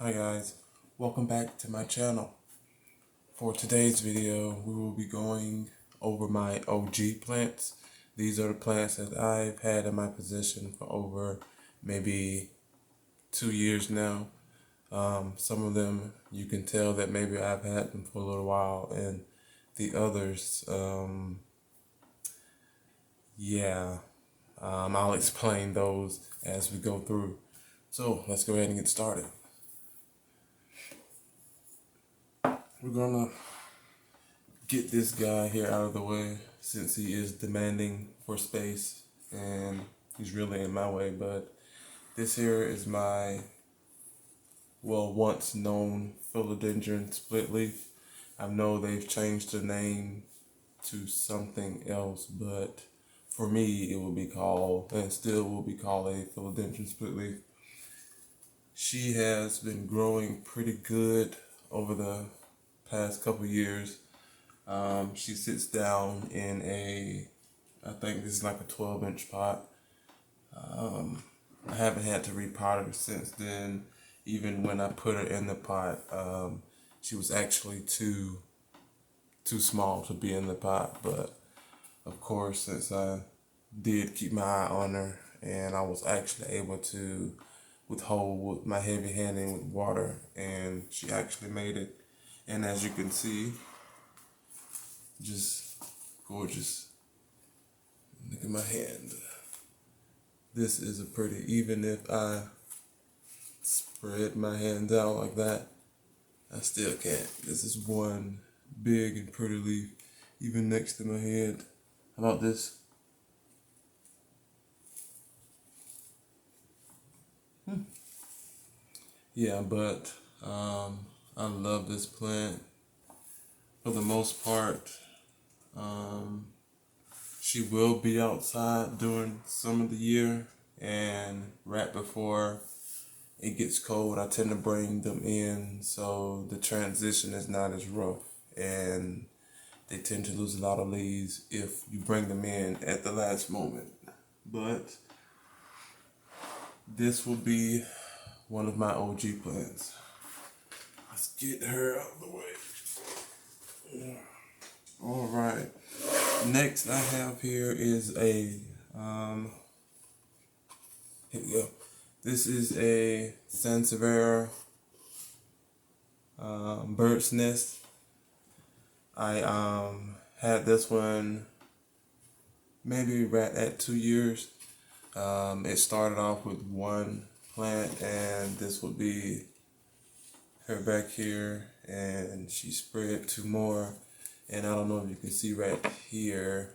Hi guys, welcome back to my channel. For today's video, we will be going over my OG plants. These are the plants that I've had in my possession for over maybe 2 years now. Some of them you can tell that maybe I've had them for a little while, and the others, I'll explain those as we go through. So let's go ahead and get started. We're gonna get this guy here out of the way since he is demanding for space and he's really in my way. But this here is my once known Philodendron split leaf. I know they've changed the name to something else, but for me it will be called, and still will be called, a Philodendron split leaf. She has been growing pretty good over the past couple years. She sits down in I think this is like a 12-inch pot. I haven't had to repot her since then. Even when I put her in the pot, she was actually too small to be in the pot. But of course, since I did keep my eye on her and I was actually able to withhold my heavy handing with water, and she actually made it. And as you can see, just gorgeous. Look at my hand. This is a pretty, even if I spread my hands out like that, I still can't. This is one big and pretty leaf, even next to my head. How about this? Yeah, but I love this plant. For the most part, she will be outside during some of the year, and right before it gets cold, I tend to bring them in, so the transition is not as rough, and they tend to lose a lot of leaves if you bring them in at the last moment. But this will be one of my OG plants. Let's get her out of the way. All right. Next I have here is a, here we go. This is a Sansera bird's nest. I had this one maybe right at 2 years. It started off with one plant, and this would be her back here, and she spread 2 more. And I don't know if you can see right here,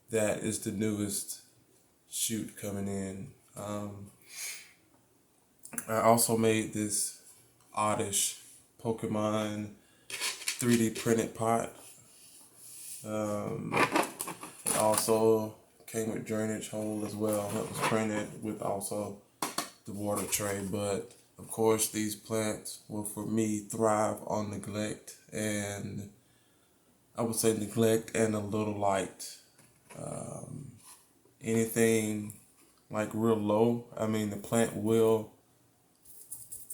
that is the newest shoot coming in. I also made this oddish Pokemon 3D printed pot. It also came with drainage hole as well. It was printed with also the water tray. But of course, these plants will, for me, thrive on neglect, and I would say neglect and a little light. Anything like real low, I mean, the plant will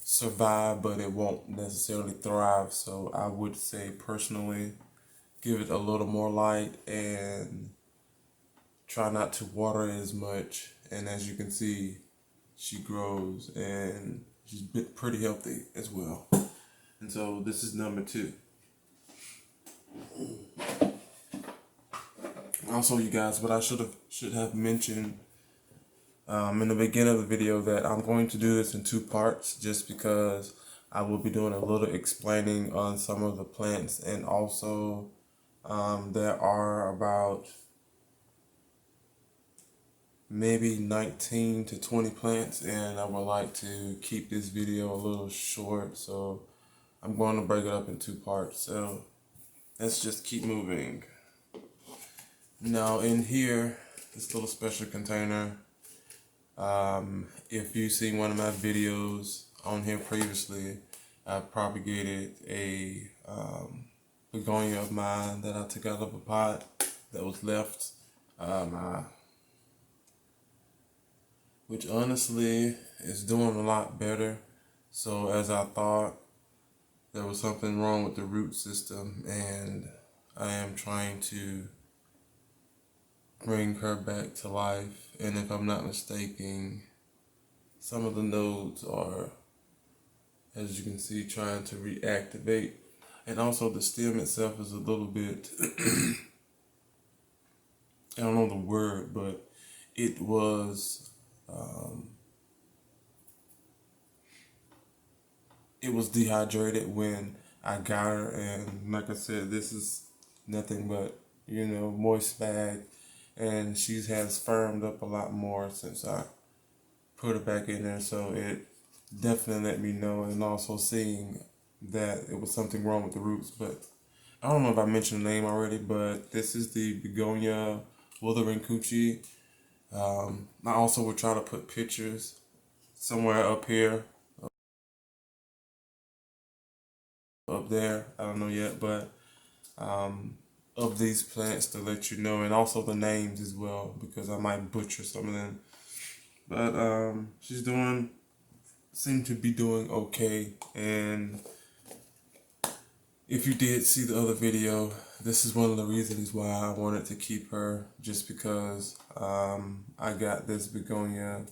survive, but it won't necessarily thrive. So I would say personally, give it a little more light and try not to water it as much. And as you can see, she grows and she's pretty healthy as well. And so this is number 2. Also, you guys, what I should have mentioned in the beginning of the video, that I'm going to do this in 2 parts, just because I will be doing a little explaining on some of the plants, and also there are about maybe 19 to 20 plants, and I would like to keep this video a little short, so I'm going to break it up in 2 parts. So let's just keep moving. Now in here, this little special container, if you've seen one of my videos on here previously, I propagated a Begonia of mine that I took out of a pot that was left, which honestly is doing a lot better. So as I thought, there was something wrong with the root system, and I am trying to bring her back to life. And if I'm not mistaken, some of the nodes are, as you can see, trying to reactivate. And also the stem itself is a little bit, I don't know the word, but it was, it was dehydrated when I got her. And like I said, this is nothing but, moist bag. And she has firmed up a lot more since I put her back in there. So it definitely let me know, and also seeing that it was something wrong with the roots. But I don't know if I mentioned the name already, but this is the Begonia Wuthering Coochie. I also will try to put pictures somewhere up here, up there. I don't know yet, but of these plants to let you know, and also the names as well, because I might butcher some of them. But she's seemed to be doing okay. And if you did see the other video, this is one of the reasons why I wanted to keep her, just because I got this begonia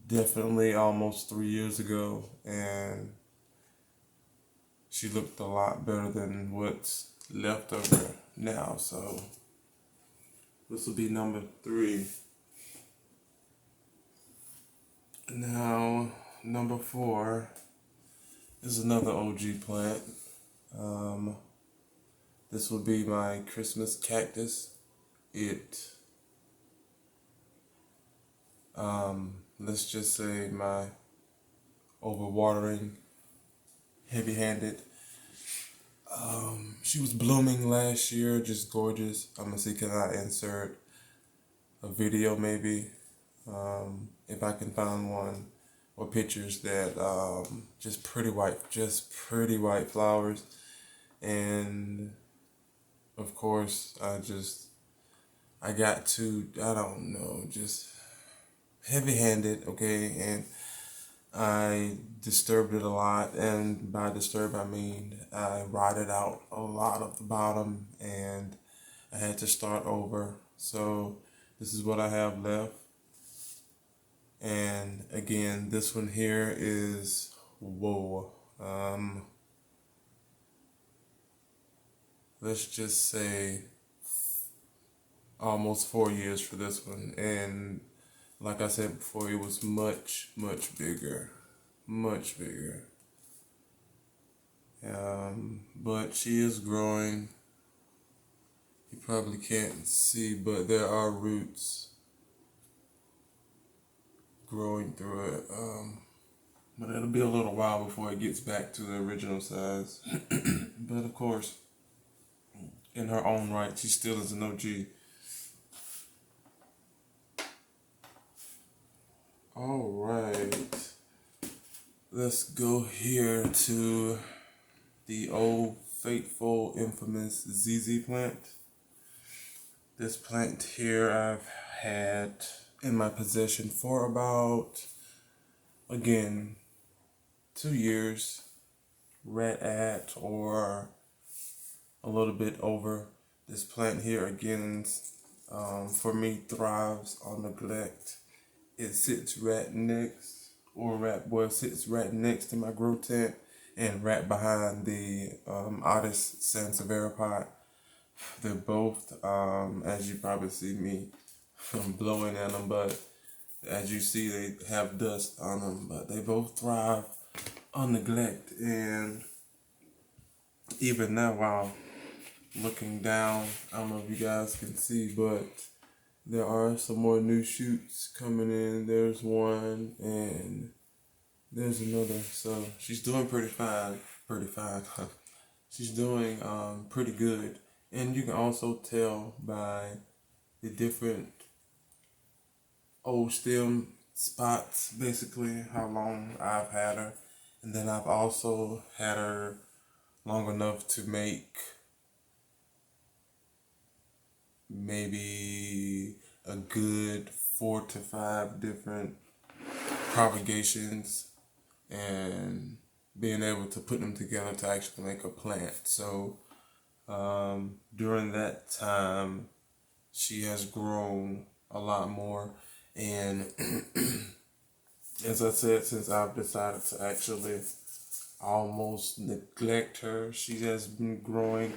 definitely almost 3 years ago, and she looked a lot better than what's left of her now. So this will be number 3. Now, number 4 is another OG plant. This will be my Christmas cactus. Let's just say my overwatering, heavy-handed. She was blooming last year, just gorgeous. I'm gonna see, can I insert a video maybe, if I can find one, or pictures that just pretty white flowers. And of course, I got to, I don't know, just heavy-handed, okay, and I disturbed it a lot, and by disturb I mean I rotted out a lot of the bottom, and I had to start over. So this is what I have left. And again, this one here is, whoa, let's just say almost 4 years for this one. And like I said before, it was much bigger, much bigger. But she is growing. You probably can't see, but there are roots growing through it. But it'll be a little while before it gets back to the original size. But of course, in her own right, she still is an OG. All right, let's go here to the old faithful, infamous ZZ plant. This plant here I've had in my possession for about, again, 2 years, right at or a little bit over. This plant here, again, for me, thrives on neglect. It sits right next, sits right next to my grow tent, and right behind the Otis Sansera pot. They're both, as you probably see me blowing at them, but as you see, they have dust on them. But they both thrive on neglect. And even now, while looking down, I don't know if you guys can see, but there are some more new shoots coming in. There's one, and there's another. So she's doing pretty fine. She's doing pretty good. And you can also tell by the different old stem spots, basically, how long I've had her. And then I've also had her long enough to make maybe a good 4 to 5 different propagations and being able to put them together to actually make a plant. So during that time, she has grown a lot more. And as I said, since I've decided to actually almost neglect her, she has been growing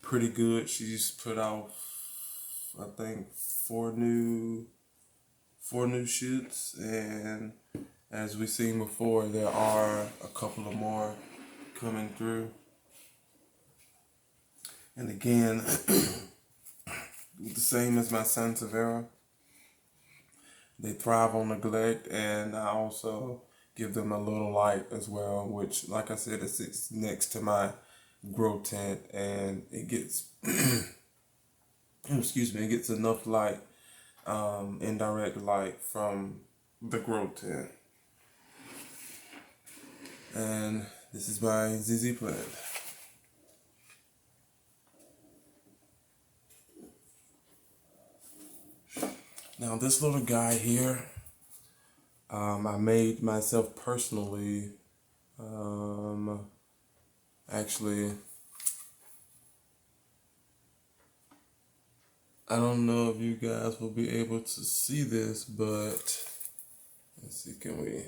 pretty good. She's put out, I think, four new shoots, and as we've seen before, there are a couple of more coming through. And again, the same as my Sansera, they thrive on neglect, and I also give them a little light as well, which, like I said, it sits next to my grow tent, and it gets, excuse me, it gets enough light, indirect light from the grow tent. And this is my ZZ plant. Now this little guy here, I made myself personally. Actually, I don't know if you guys will be able to see this, but let's see, can we?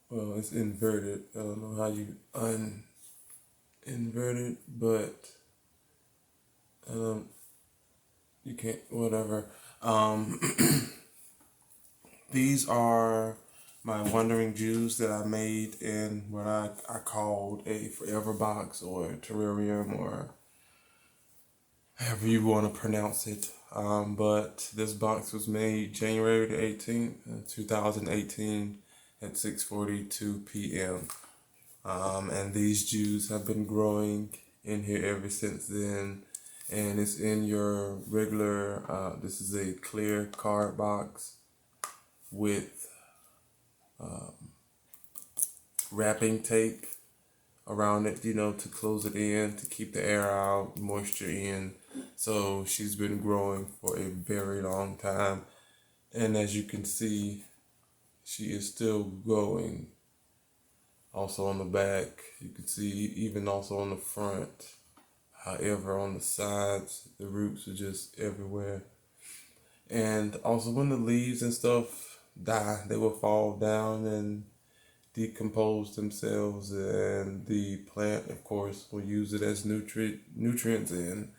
Well, it's inverted. I don't know how you invert it, but you can't, whatever. These are my Wandering Jews that I made in what I called a forever box or a terrarium, or however you want to pronounce it. But this box was made January the 18th, 2018 at 6:42 p.m. And these Jews have been growing in here ever since then. And it's in your regular, this is a clear card box with wrapping tape around it, to close it in, to keep the air out, moisture in. So she's been growing for a very long time. And as you can see, she is still going. Also on the back, you can see, even also on the front. However, on the sides, the roots are just everywhere. And also when the leaves and stuff die, they will fall down and decompose themselves, and the plant, of course, will use it as nutrients, and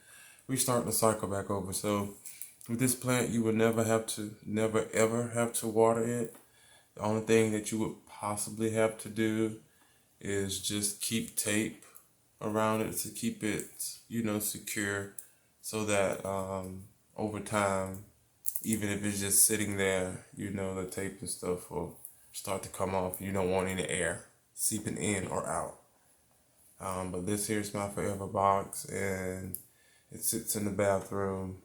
we start the cycle back over. So with this plant, you will never ever have to water it. The only thing that you would possibly have to do is just keep tape around it to keep it, secure, so that over time, even if it's just sitting there, the tape and stuff will start to come off. You don't want any air seeping in or out. But this here is my forever box, and it sits in the bathroom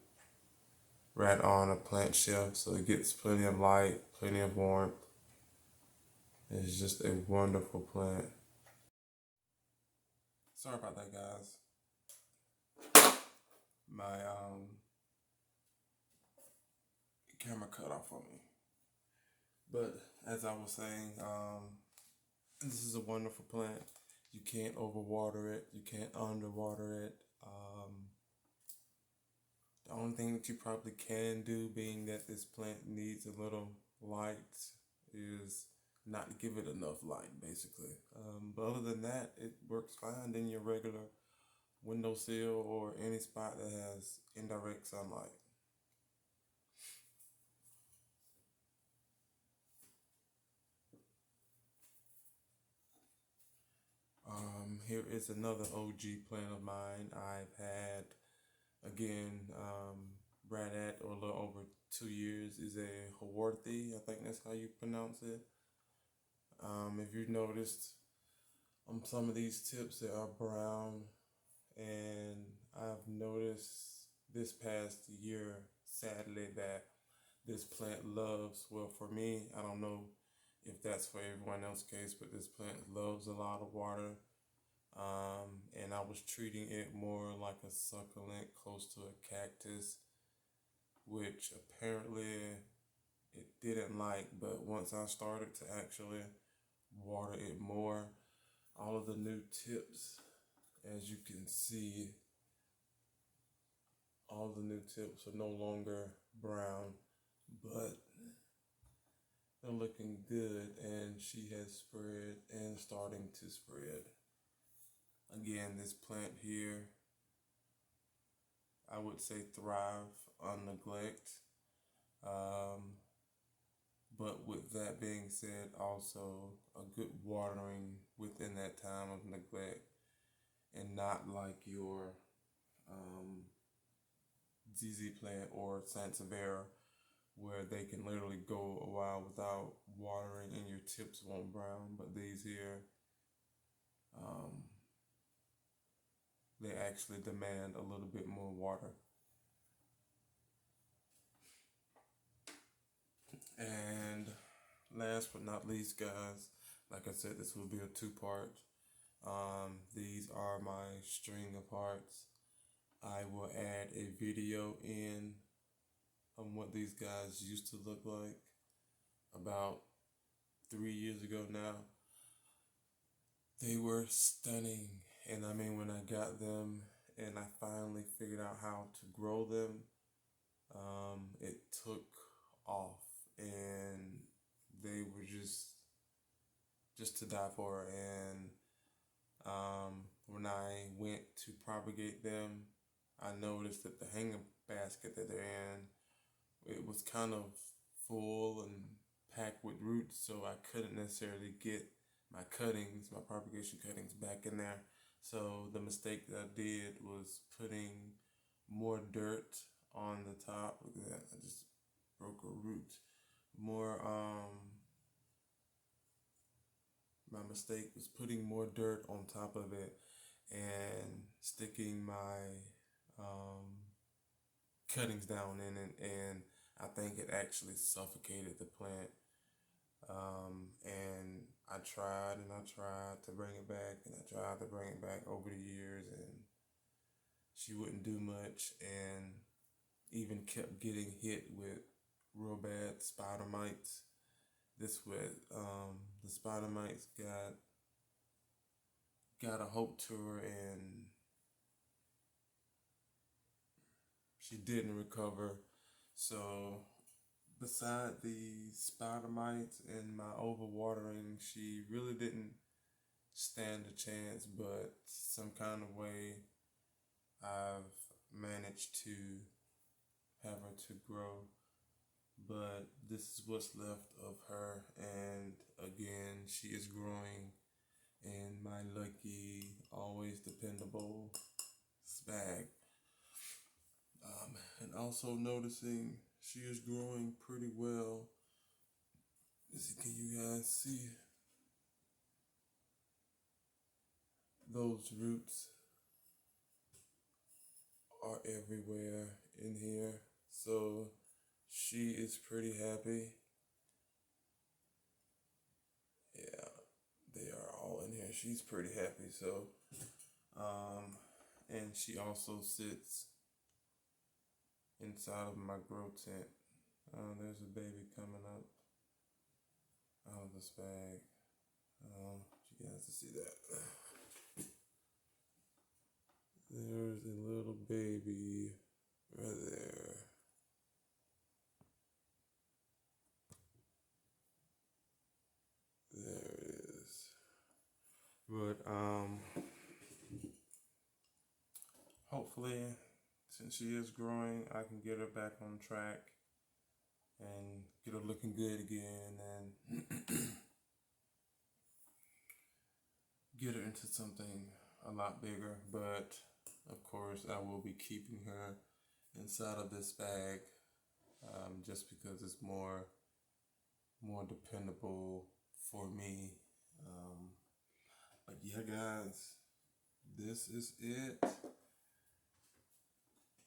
right on a plant shelf, so it gets plenty of light, plenty of warmth. It's just a wonderful plant. Sorry about that, guys. My camera cut off on me. But as I was saying, this is a wonderful plant. You can't overwater it. You can't underwater it. The only thing that you probably can do, being that this plant needs a little light, is not give it enough light, basically. But other than that, it works fine in your regular windowsill or any spot that has indirect sunlight. Here is another OG plant of mine. I've had, again, right at or a little over 2 years, is a Hawarthi. I think that's how you pronounce it. If you noticed, on some of these tips, they are brown, and I've noticed this past year, sadly, that this plant loves, well, for me, I don't know if that's for everyone else's case, but this plant loves a lot of water. And I was treating it more like a succulent, close to a cactus, which apparently it didn't like, but once I started to actually water it more, all of the new tips, as you can see, all the new tips are no longer brown, but they're looking good, and she has spread and starting to spread. Again, this plant here, I would say thrive on neglect. But with that being said, also a good watering within that time of neglect, and not like your ZZ plant or Sansera, where they can literally go a while without watering and your tips won't brown. But these here, they actually demand a little bit more water. And last but not least, guys, like I said, this will be a two-part. These are my string of hearts. I will add a video in on what these guys used to look like about 3 years ago now. They were stunning, and I mean, when I got them and I finally figured out how to grow them, it took off, and they were just to die for. And when I went to propagate them, I noticed that the hanging basket that they're in, it was kind of full and packed with roots, so I couldn't necessarily get my cuttings, my propagation cuttings back in there. So the mistake that I did was putting more dirt on the top. Look at that, I just broke a root. My mistake was putting more dirt on top of it and sticking my cuttings down in it, and I think it actually suffocated the plant. And I tried and I tried to bring it back, and I tried to bring it back over the years, and she wouldn't do much, and even kept getting hit with real bad spider mites. The spider mites got a hold to her, and she didn't recover. So beside the spider mites and my overwatering, she really didn't stand a chance, but some kind of way I've managed to have her to grow. But this is what's left of her, and again, she is growing in my lucky, always dependable spag. And also noticing she is growing pretty well. Can you guys see those roots are everywhere in here? So she is pretty happy. Yeah, they are all in here. She's pretty happy. So, and she also sits inside of my grow tent. There's a baby coming up out of this bag. You guys can see that. There's a little baby right there. There it is. But hopefully, since she is growing, I can get her back on track and get her looking good again, and get her into something a lot bigger. But of course, I will be keeping her inside of this bag, just because it's more dependable for me. But yeah, guys, this is it.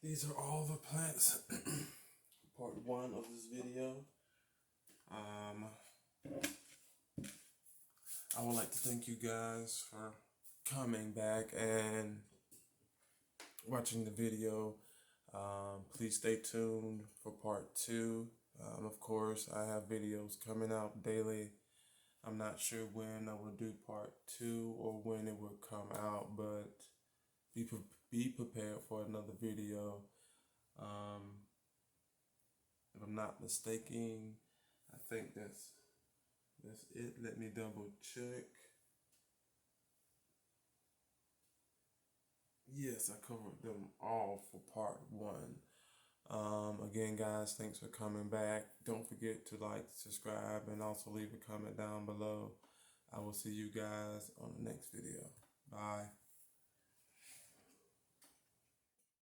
These are all the plants. Part 1 of this video. I would like to thank you guys for coming back and watching the video. Please stay tuned for part 2. Of course, I have videos coming out daily. I'm not sure when I will do part 2 or when it will come out, but be prepared for another video. If I'm not mistaken, I think that's it. Let me double check. Yes, I covered them all for part 1. Again, guys, thanks for coming back. Don't forget to like, subscribe, and also leave a comment down below. I will see you guys on the next video. Bye.